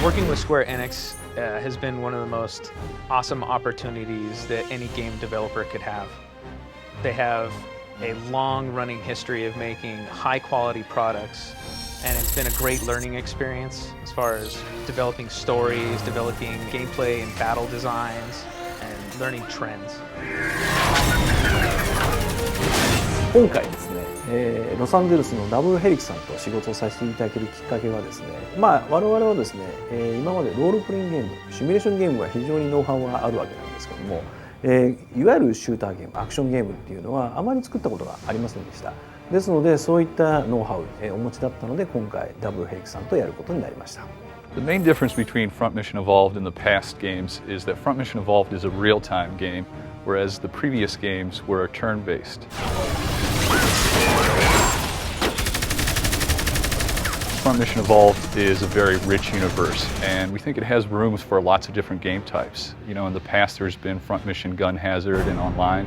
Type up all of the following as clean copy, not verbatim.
Working with Square Enix has been one of the most awesome opportunities that any game developer could have. They have a long-running history of making high-quality products, and it's been a great learning experience as far as developing stories, developing gameplay and battle designs, and learning trends. 今回ですね、ロサンゼルスのダブルヘリクさんと仕事をさせていただけるきっかけはですね、我々はですね、今までロールプレイングゲーム、シミュレーションゲームは非常にノウハウがあるわけなんですけども、いわゆるシューターゲーム、アクションゲームっていうのはあまり作ったことがありませんでした。ですので、そういったノウハウ、お持ちだったので、今回ダブルヘリクさんとやることになりました。The main difference between Front Mission Evolved and the past games is that Front Mission Evolved is a real-time game, whereas the previous games were turn-based. Front Mission Evolved is a very rich universe, and we think it has rooms for lots of different game types. You know, in the past there's been Front Mission Gun Hazard and online.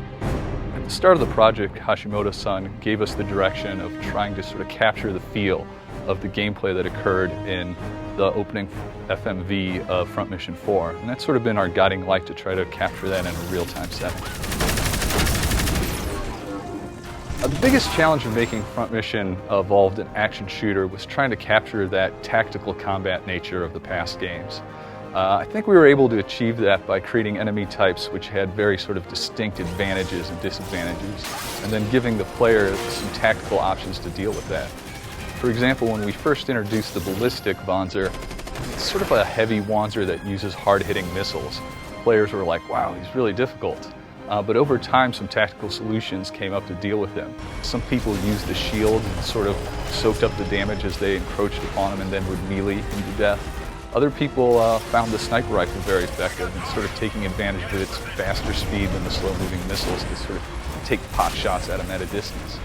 At the start of the project, Hashimoto-san gave us the direction of trying to sort of capture the feel of the gameplay that occurred in the opening FMV of Front Mission 4, and that's sort of been our guiding light to try to capture that in a real-time setting. The biggest challenge of making Front Mission Evolved an action shooter was trying to capture that tactical combat nature of the past games. I think we were able to achieve that by creating enemy types which had very sort of distinct advantages and disadvantages, and then giving the player some tactical options to deal with that. For example, when we first introduced the ballistic Wanzer, it's sort of a heavy Wanzer that uses hard-hitting missiles. Players were like, wow, he's really difficult. But over time, some tactical solutions came up to deal with him. Some people used the shield and sort of soaked up the damage as they encroached upon him and then would melee him to death. Other people found the sniper rifle very effective and sort of taking advantage of its faster speed than the slow-moving missiles to sort of take pot shots at him at a distance.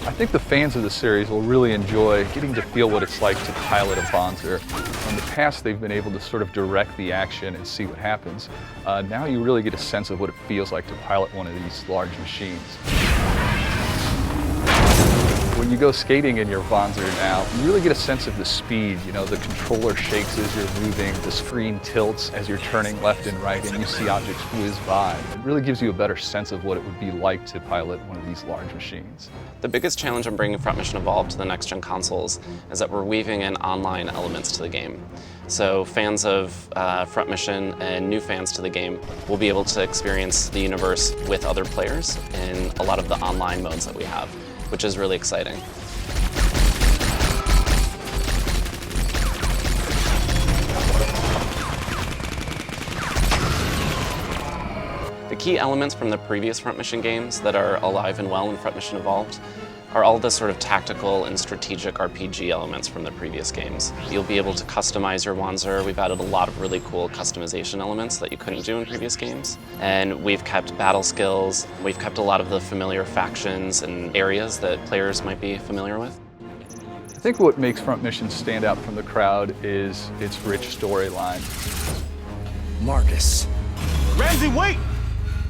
I think the fans of the series will really enjoy getting to feel what it's like to pilot a Wanzer. In the past, they've been able to sort of direct the action and see what happens. Now you really get a sense of what it feels like to pilot one of these large machines. When you go skating in your Wanzer now, you really get a sense of the speed. You know, the controller shakes as you're moving, the screen tilts as you're turning left and right, and you see objects whiz by. It really gives you a better sense of what it would be like to pilot one of these large machines. The biggest challenge in bringing Front Mission Evolved to the next-gen consoles is that we're weaving in online elements to the game. So fans of Front Mission and new fans to the game will be able to experience the universe with other players in a lot of the online modes that we have, which is really exciting. The key elements from the previous Front Mission games that are alive and well in Front Mission Evolved are all the sort of tactical and strategic RPG elements from the previous games. You'll be able to customize your Wanzer. We've added a lot of really cool customization elements that you couldn't do in previous games. And we've kept battle skills. We've kept a lot of the familiar factions and areas that players might be familiar with. I think what makes Front Mission stand out from the crowd is its rich storyline. Marcus. Ramsey, wait!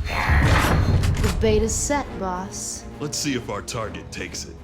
The beta's set, boss. Let's see if our target takes it.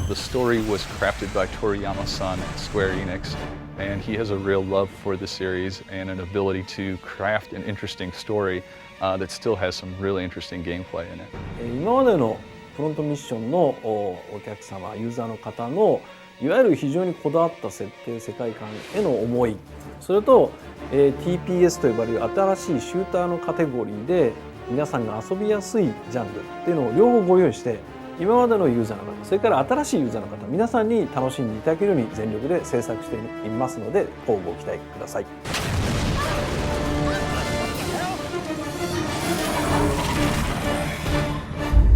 The story was crafted by Toriyama-san at Square Enix, and he has a real love for the series and an ability to craft an interesting story that still has some really interesting gameplay in it. 今までのフロントミッションのお客様、ユーザーの方のいわゆる非常にこだわった設定、世界観への思い、それと、TPS と呼ばれる新しいシューターのカテゴリーで皆さんが遊びやすいジャンルっていうのを両方ご用意して、今までのユーザーの方、それから新しいユーザーの方、皆さんに楽しんでいただけるように全力で制作していますので、ご期待ください。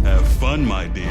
Have fun, my dear.